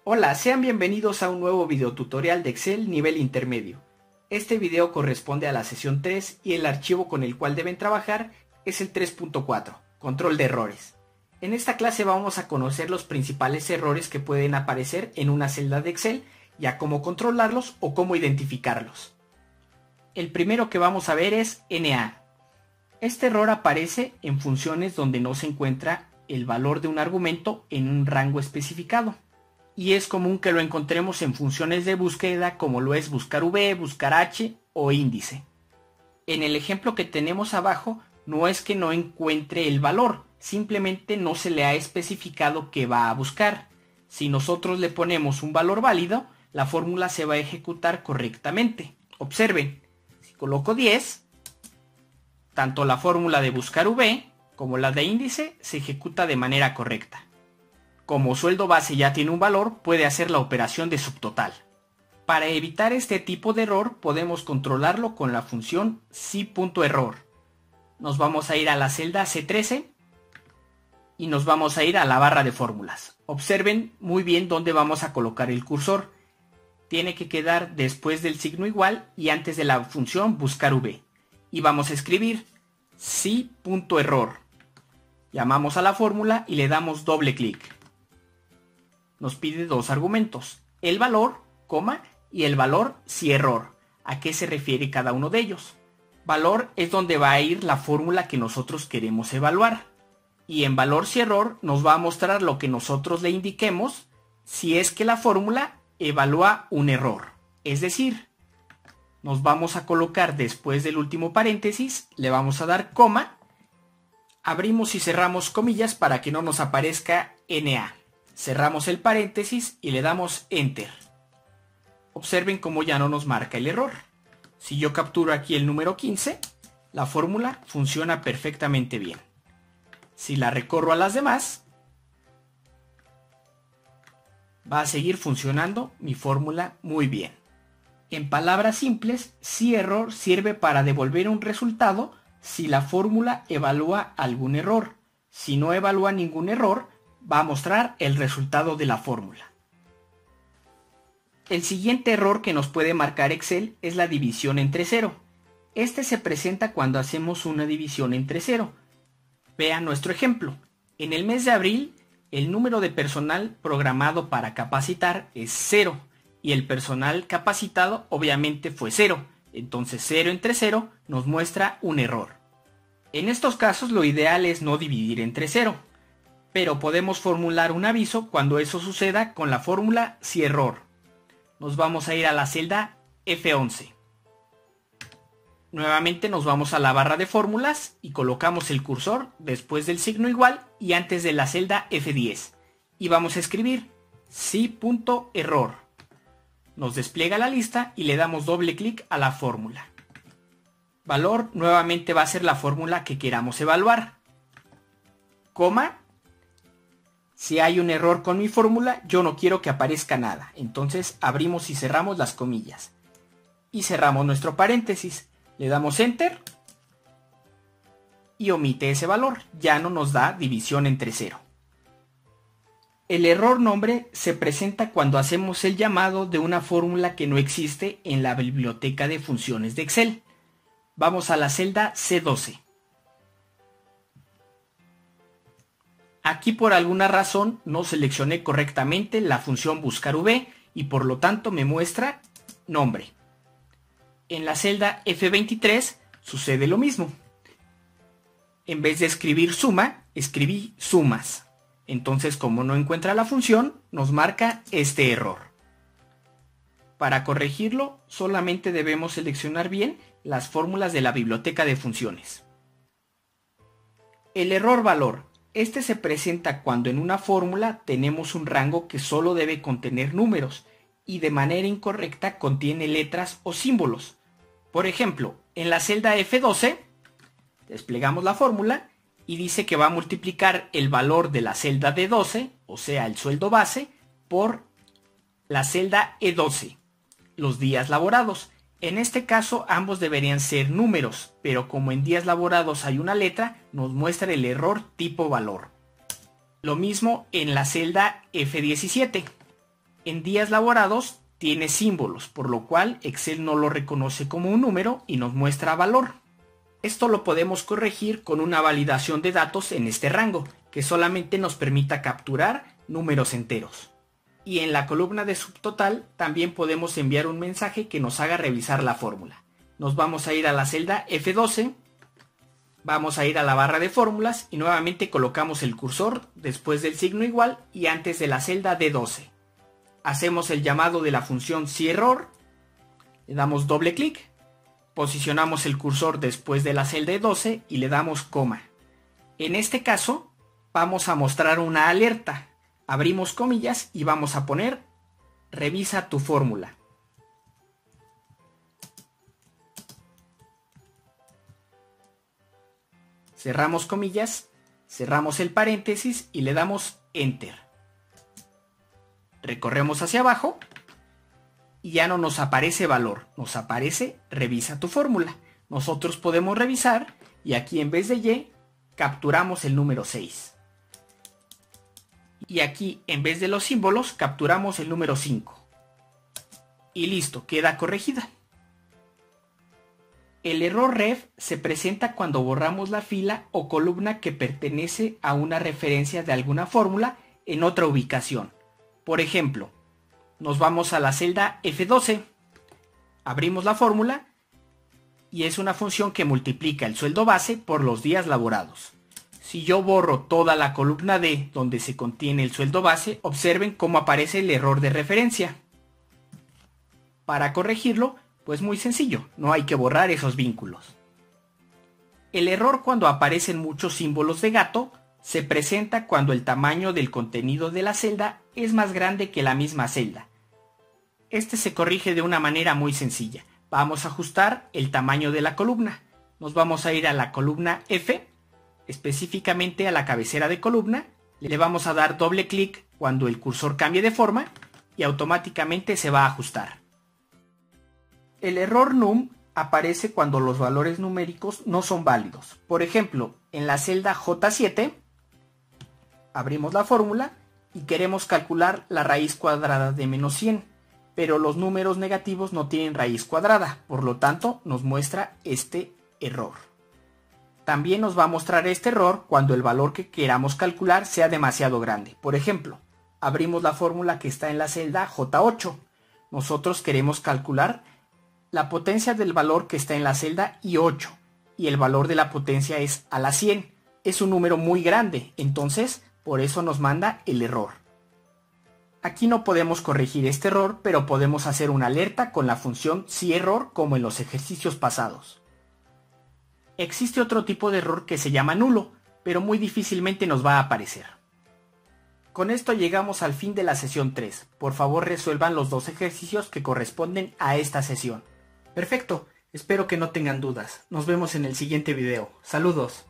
Hola, sean bienvenidos a un nuevo videotutorial de Excel nivel intermedio. Este video corresponde a la sesión 3 y el archivo con el cual deben trabajar es el 3.4, control de errores. En esta clase vamos a conocer los principales errores que pueden aparecer en una celda de Excel y a cómo controlarlos o cómo identificarlos. El primero que vamos a ver es NA. Este error aparece en funciones donde no se encuentra el valor de un argumento en un rango especificado. Y es común que lo encontremos en funciones de búsqueda como lo es buscar V, buscar H o índice. En el ejemplo que tenemos abajo no es que no encuentre el valor, simplemente no se le ha especificado qué va a buscar. Si nosotros le ponemos un valor válido, la fórmula se va a ejecutar correctamente. Observen, si coloco 10, tanto la fórmula de buscar V como la de índice se ejecuta de manera correcta. Como sueldo base ya tiene un valor, puede hacer la operación de subtotal. Para evitar este tipo de error, podemos controlarlo con la función si.error. Nos vamos a ir a la celda C13 y nos vamos a ir a la barra de fórmulas. Observen muy bien dónde vamos a colocar el cursor. Tiene que quedar después del signo igual y antes de la función buscar V. Y vamos a escribir si.error. Llamamos a la fórmula y le damos doble clic. Nos pide dos argumentos, el valor, coma, y el valor si error. ¿A qué se refiere cada uno de ellos? Valor es donde va a ir la fórmula que nosotros queremos evaluar. Y en valor si error nos va a mostrar lo que nosotros le indiquemos si es que la fórmula evalúa un error. Es decir, nos vamos a colocar después del último paréntesis, le vamos a dar coma, abrimos y cerramos comillas para que no nos aparezca NA. Cerramos el paréntesis y le damos Enter. Observen cómo ya no nos marca el error. Si yo capturo aquí el número 15, la fórmula funciona perfectamente bien. Si la recorro a las demás, va a seguir funcionando mi fórmula muy bien. En palabras simples, si error sirve para devolver un resultado si la fórmula evalúa algún error. Si no evalúa ningún error, va a mostrar el resultado de la fórmula. El siguiente error que nos puede marcar Excel es la división entre 0. Este se presenta cuando hacemos una división entre 0. Vean nuestro ejemplo. En el mes de abril, el número de personal programado para capacitar es 0 y el personal capacitado obviamente fue 0. Entonces 0 entre 0 nos muestra un error. En estos casos lo ideal es no dividir entre 0. Pero podemos formular un aviso cuando eso suceda con la fórmula si error. Nos vamos a ir a la celda F11. Nuevamente nos vamos a la barra de fórmulas y colocamos el cursor después del signo igual y antes de la celda F10. Y vamos a escribir si.error. Nos despliega la lista y le damos doble clic a la fórmula. Valor nuevamente va a ser la fórmula que queramos evaluar. Coma. Si hay un error con mi fórmula, yo no quiero que aparezca nada. Entonces abrimos y cerramos las comillas. Y cerramos nuestro paréntesis. Le damos Enter. Y omite ese valor. Ya no nos da división entre 0. El error nombre se presenta cuando hacemos el llamado de una fórmula que no existe en la biblioteca de funciones de Excel. Vamos a la celda C12. Aquí por alguna razón no seleccioné correctamente la función buscar V y por lo tanto me muestra nombre. En la celda F23 sucede lo mismo. En vez de escribir suma, escribí sumas. Entonces como no encuentra la función, nos marca este error. Para corregirlo, solamente debemos seleccionar bien las fórmulas de la biblioteca de funciones. El error valor. Este se presenta cuando en una fórmula tenemos un rango que solo debe contener números y de manera incorrecta contiene letras o símbolos. Por ejemplo, en la celda F12 desplegamos la fórmula y dice que va a multiplicar el valor de la celda D12, o sea el sueldo base, por la celda E12, los días laborados. En este caso ambos deberían ser números, pero como en días laborados hay una letra, nos muestra el error tipo valor. Lo mismo en la celda F17. En días laborados tiene símbolos, por lo cual Excel no lo reconoce como un número y nos muestra valor. Esto lo podemos corregir con una validación de datos en este rango, que solamente nos permita capturar números enteros. Y en la columna de subtotal también podemos enviar un mensaje que nos haga revisar la fórmula. Nos vamos a ir a la celda F12, vamos a ir a la barra de fórmulas y nuevamente colocamos el cursor después del signo igual y antes de la celda D12. Hacemos el llamado de la función SIERROR, le damos doble clic, posicionamos el cursor después de la celda D12 y le damos coma. En este caso vamos a mostrar una alerta, abrimos comillas y vamos a poner revisa tu fórmula. Cerramos comillas, cerramos el paréntesis y le damos Enter. Recorremos hacia abajo y ya no nos aparece valor, nos aparece revisa tu fórmula. Nosotros podemos revisar y aquí en vez de Y capturamos el número 6. Y aquí en vez de los símbolos capturamos el número 5. Y listo, queda corregida. El error ref se presenta cuando borramos la fila o columna que pertenece a una referencia de alguna fórmula en otra ubicación. Por ejemplo, nos vamos a la celda F12, abrimos la fórmula y es una función que multiplica el sueldo base por los días laborados. Si yo borro toda la columna D donde se contiene el sueldo base, observen cómo aparece el error de referencia. Para corregirlo, pues muy sencillo, no hay que borrar esos vínculos. El error cuando aparecen muchos símbolos de gato se presenta cuando el tamaño del contenido de la celda es más grande que la misma celda. Este se corrige de una manera muy sencilla. Vamos a ajustar el tamaño de la columna. Nos vamos a ir a la columna F, específicamente a la cabecera de columna. Le vamos a dar doble clic cuando el cursor cambie de forma y automáticamente se va a ajustar. El error num aparece cuando los valores numéricos no son válidos. Por ejemplo, en la celda J7, abrimos la fórmula y queremos calcular la raíz cuadrada de menos 100, pero los números negativos no tienen raíz cuadrada, por lo tanto nos muestra este error. También nos va a mostrar este error cuando el valor que queramos calcular sea demasiado grande. Por ejemplo, abrimos la fórmula que está en la celda J8. Nosotros queremos calcular la potencia del valor que está en la celda I8 y el valor de la potencia es a la 100. Es un número muy grande, entonces por eso nos manda el error. Aquí no podemos corregir este error, pero podemos hacer una alerta con la función SIERROR como en los ejercicios pasados. Existe otro tipo de error que se llama nulo, pero muy difícilmente nos va a aparecer. Con esto llegamos al fin de la sesión 3. Por favor resuelvan los dos ejercicios que corresponden a esta sesión. Perfecto, espero que no tengan dudas. Nos vemos en el siguiente video. Saludos.